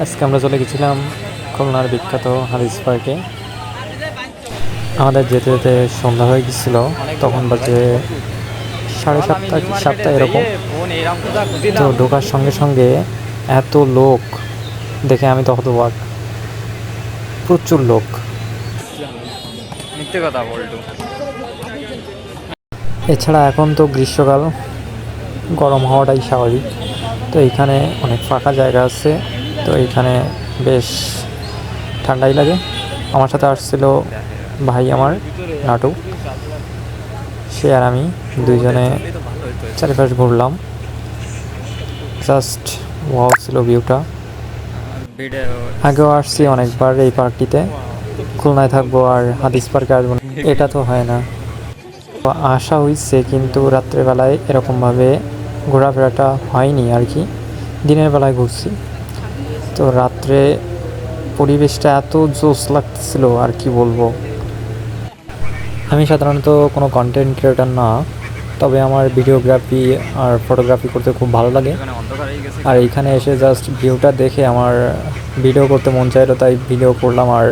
আজকে আমরা চলে গেছিলাম খুলনার বিখ্যাত হাদিস পার্কে। আমাদের যেতে যেতে সন্ধ্যা হয়ে গেছিলো, তখন বাজে 7:30 কি 7টা এরকম। তো ঢোকার সঙ্গে সঙ্গে এত লোক দেখে আমি তো হতবাক, প্রচুর লোক। মিথ্যে কথা বলটু। এছাড়া এখন তো গ্রীষ্মকাল, গরম হওয়াটাই স্বাভাবিক। তো এইখানে অনেক ফাঁকা জায়গা আছে, তো এইখানে বেশ ঠান্ডাই লাগে। আমার সাথে আসছিল ভাই আমার নাটু, সে আর আমি দুইজনে চারিপাশ ঘুরলাম। জাস্ট ওয়াও ছিল ভিউটা। আগেও আসছি অনেকবার এই পার্কটিতে, খুলনায় থাকবো আর হাদিস পার্কে আসবো না, এটা তো হয় না। আসা হয়েছে, কিন্তু রাত্রেবেলায় এরকমভাবে ঘোরাফেরাটা হয়নি আর কি। দিনের বেলায় ঘুরছি, তো রাত্রে পরিবেশটা এত জোস লাগতেছিল আর কি বলবো। আমি সাধারণত কোনো কন্টেন্ট ক্রিয়েটার না, তবে আমার ভিডিওগ্রাফি আর ফটোগ্রাফি করতে খুব ভালো লাগে। আর এইখানে এসে জাস্ট ভিউটা দেখে আমার ভিডিও করতে মন চাইলো, তাই ভিডিও করলাম আর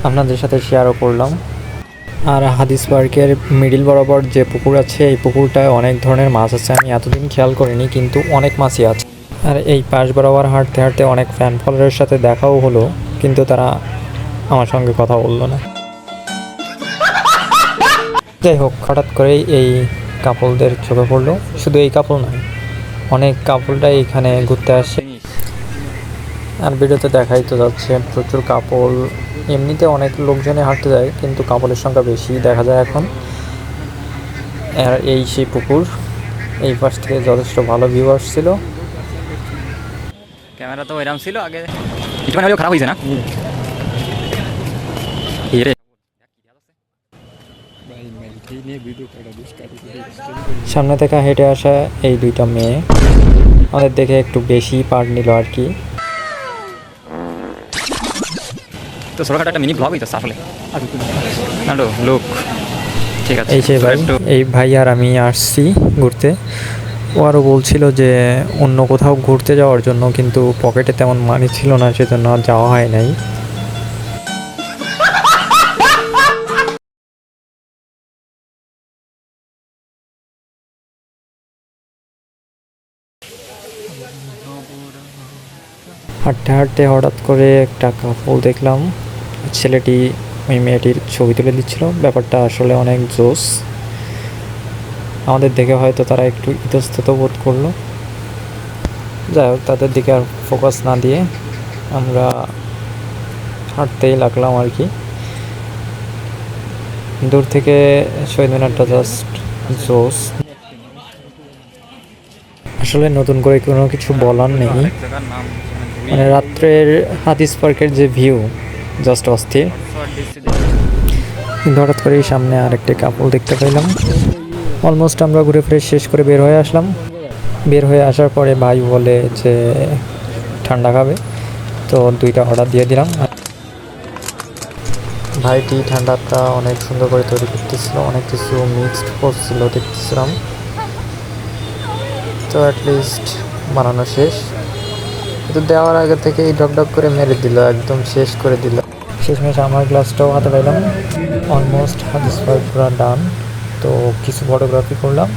আপনাদের সাথে শেয়ারও করলাম। আর হাদিস পার্কের মিডিল বরাবর যে পুকুর আছে, এই পুকুরটায় অনেক ধরনের মাছ আছে। আমি এতদিন খেয়াল করিনি, কিন্তু অনেক মাছই আছে। আর এই পাশ বরাবর হাঁটতে হাঁটতে অনেক ফ্যান ফলোয়ারের সাথে দেখাও হলো, কিন্তু তারা আমার সঙ্গে কথা বললো না। যাই হোক, হঠাৎ করেই এই কাপলদের চোখে পড়লো। শুধু এই কাপল নয়, অনেক কাপলটাই এখানে ঘুরতে আসে। আর ভিডিওতে দেখাই তো যাচ্ছে প্রচুর কাপল। এমনিতে অনেক লোকজনে হাঁটতে যায়, কিন্তু কাপলের সংখ্যা বেশি দেখা যায় এখন। আর এই সেই পুকুর, এই পাশ থেকে যথেষ্ট ভালো ভিউ আসছিল। ক্যামেরা তো এরকম ছিল আগে, কিছুক্ষণ হলেও খারাপ হয়েছে না? সামনে থেকে হেঁটে আসা এই দুইটা মেয়ে আমাদের দেখে একটু বেশি পার্ট নিল আর কি। তো ছোটখাটো একটা মিনি ব্লগ হইতো আসলে। লোক ঠিক আছে। এই যে ভাই, এই ভাই আর আমি আসছি ঘুরতে। ও আরও বলছিল যে অন্য কোথাও ঘুরতে যাওয়ার জন্য, কিন্তু পকেটে তেমন মানি ছিল না, সেজন্য আর যাওয়া হয় নাই। হাঁটতে হাঁটতে হঠাৎ করে একটা কাপল দেখলাম। ছেলেটি ওই মেয়েটির ছবি তুলে দিচ্ছিল। ব্যাপারটা আসলে অনেক জোস। আমাদের দেখে হয়তো তারা একটু ইতস্তত বোধ করলো। যাই হোক, তাদের দিকে আর ফোকাস না দিয়ে আমরা হাঁটতেই লাগলাম আর কি। দূর থেকে শহীদ মিনারটা জাস্ট জোস। আসলে নতুন করে কোনো কিছু বলার নেই, মানে রাত্রের হাদিস পার্কের যে ভিউ জাস্ট অস্থির। হঠাৎ করেই সামনে আরেকটি কাপল দেখতে পেলাম। অলমোস্ট আমরা ঘুরে ফিরে শেষ করে বের হয়ে আসলাম। বের হয়ে আসার পরে ভাই বলে যে ঠান্ডা খাবে, তো 2টা অর্ডার দিয়ে দিলাম। ভাইটি ঠান্ডাটা অনেক সুন্দর করে তৈরি করতেছিল, অনেক কিছু মিক্সড করছিল দেখতেছিলাম। তো অ্যাটলিস্ট বানানো শেষ, কিন্তু দেওয়ার আগে থেকেই ডক করে মেরে দিল, একদম শেষ করে দিল। শেষমেশ আমার গ্লাসটাও হাতে পাইলাম। অলমোস্ট হাদিস পার্ক পুরো ডান। তো কিছু ফটোগ্রাফি করলাম।